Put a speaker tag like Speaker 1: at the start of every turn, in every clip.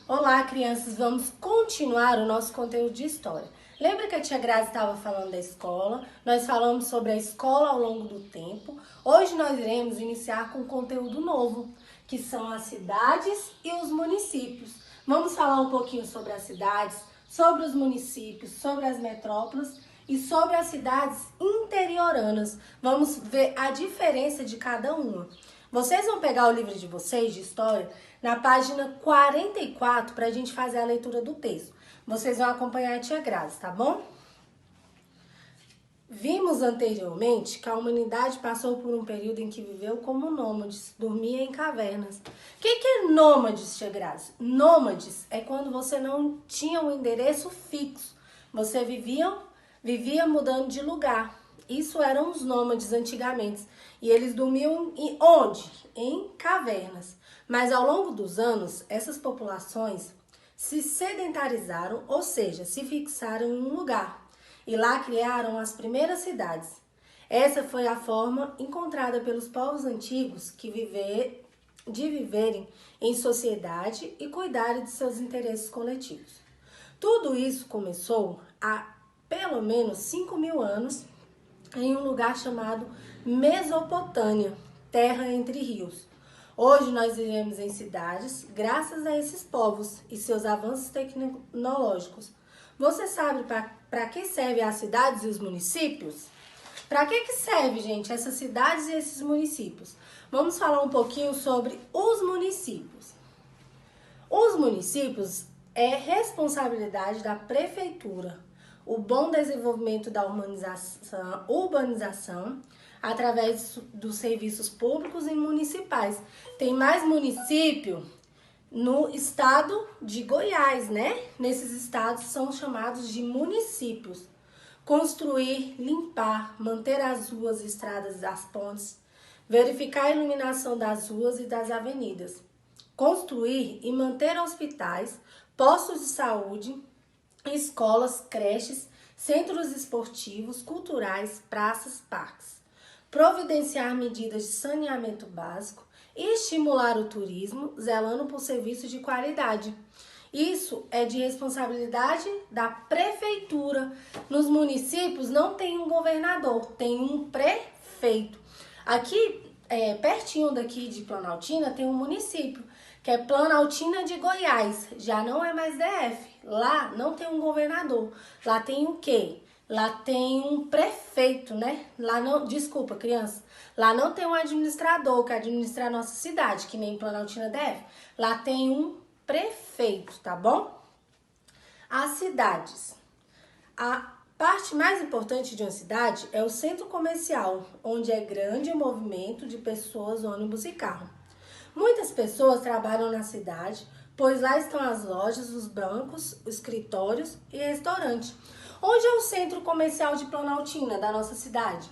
Speaker 1: Olá, crianças! Vamos continuar o nosso conteúdo de história. Lembra que a tia Grazi estava falando da escola? Nós falamos sobre a escola ao longo do tempo. Hoje nós iremos iniciar com um conteúdo novo, que são as cidades e os municípios. Vamos falar um pouquinho sobre as cidades, sobre os municípios, sobre as metrópoles e sobre as cidades interioranas. Vamos ver a diferença de cada uma. Vocês vão pegar o livro de vocês de história na página 44 para a gente fazer a leitura do texto. Vocês vão acompanhar a tia Grazi, tá bom? Vimos anteriormente que a humanidade passou por um período em que viveu como nômades, dormia em cavernas. O que é nômades, tia Grazi? Nômades é quando você não tinha um endereço fixo. Você vivia mudando de lugar. Isso eram os nômades antigamente. E eles dormiam onde? Em cavernas. Mas ao longo dos anos, essas populações se sedentarizaram, ou seja, se fixaram em um lugar. E lá criaram as primeiras cidades. Essa foi a forma encontrada pelos povos antigos de viverem em sociedade e cuidarem de seus interesses coletivos. Tudo isso começou há pelo menos 5.000 anos em um lugar chamado Mesopotâmia, terra entre rios. Hoje nós vivemos em cidades graças a esses povos e seus avanços tecnológicos. Você sabe para que servem as cidades e os municípios? Para que serve, gente, essas cidades e esses municípios? Vamos falar um pouquinho sobre os municípios. Os municípios é responsabilidade da prefeitura. O bom desenvolvimento da urbanização através dos serviços públicos e municipais. Tem mais município no estado de Goiás, né? Nesses estados são chamados de municípios. Construir, limpar, manter as ruas, estradas e as pontes, verificar a iluminação das ruas e das avenidas, construir e manter hospitais, postos de saúde, escolas, creches, centros esportivos, culturais, praças, parques. Providenciar medidas de saneamento básico e estimular o turismo, zelando por serviços de qualidade. Isso é de responsabilidade da prefeitura. Nos municípios não tem um governador, tem um prefeito. Aqui, pertinho daqui de Planaltina, tem um município, que é Planaltina de Goiás. Já não é mais DF. Lá não tem um governador. Lá tem o quê? Lá tem um prefeito, né? Lá não, desculpa, criança. Lá não tem um administrador que administra a nossa cidade, que nem Planaltina DF. Lá tem um prefeito, tá bom? As cidades. A parte mais importante de uma cidade é o centro comercial, onde é grande o movimento de pessoas, ônibus e carro. Muitas pessoas trabalham na cidade, pois lá estão as lojas, os bancos, escritórios e restaurantes. Onde é o centro comercial de Planaltina, da nossa cidade?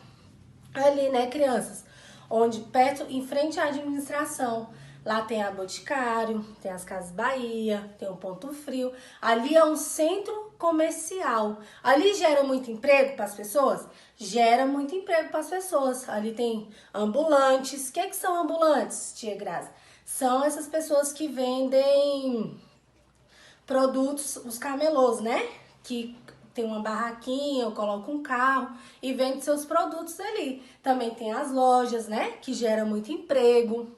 Speaker 1: Ali, né, crianças? Onde perto, em frente à administração. Lá tem a Boticário, tem as Casas Bahia, tem o Ponto Frio. Ali é um centro comercial. Ali gera muito emprego para as pessoas? Gera muito emprego para as pessoas. Ali tem ambulantes. O que são ambulantes, tia Grazi? São essas pessoas que vendem produtos, os camelôs, né? Que tem uma barraquinha, ou coloca um carro e vende seus produtos ali. Também tem as lojas, né? Que gera muito emprego.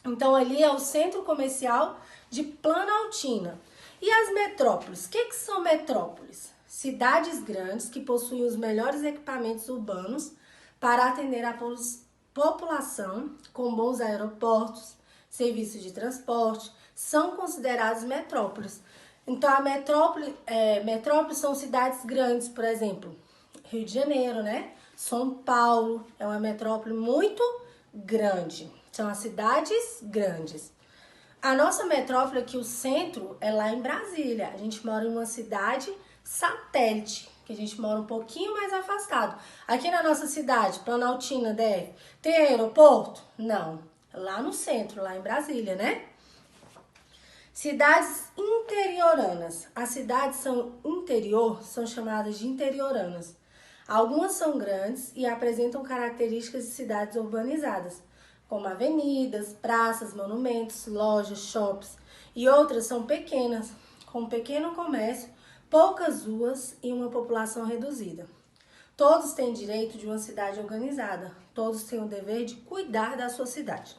Speaker 1: Então, ali é o centro comercial de Planaltina. E as metrópoles? O que são metrópoles? Cidades grandes que possuem os melhores equipamentos urbanos para atender a população, com bons aeroportos, serviços de transporte, são considerados metrópoles. Então, a metrópole são cidades grandes, por exemplo, Rio de Janeiro, né? São Paulo é uma metrópole muito grande. São as cidades grandes. A nossa metrópole aqui, o centro, é lá em Brasília. A gente mora em uma cidade satélite, que a gente mora um pouquinho mais afastado. Aqui na nossa cidade, Planaltina, DF, tem aeroporto? Não. Lá no centro, lá em Brasília, né? Cidades interioranas. As cidades são chamadas de interioranas. Algumas são grandes e apresentam características de cidades urbanizadas, como avenidas, praças, monumentos, lojas, shoppings. e outras são pequenas, com pequeno comércio, poucas ruas e uma população reduzida. Todos têm direito de uma cidade organizada, todos têm o dever de cuidar da sua cidade.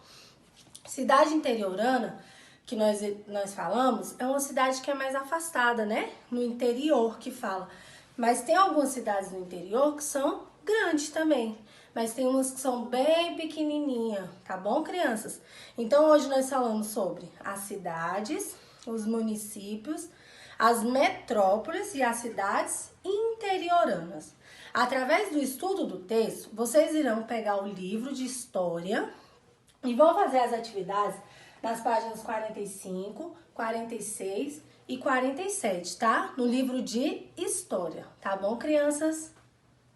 Speaker 1: Cidade interiorana, que nós falamos, é uma cidade que é mais afastada, né? No interior que fala. Mas tem algumas cidades no interior que são grandes também. Mas tem umas que são bem pequenininhas, tá bom, crianças? Então, hoje nós falamos sobre as cidades, os municípios, as metrópoles e as cidades interioranas. Através do estudo do texto, vocês irão pegar o livro de história e vão fazer as atividades nas páginas 45, 46 e 47, tá? No livro de história, tá bom, crianças?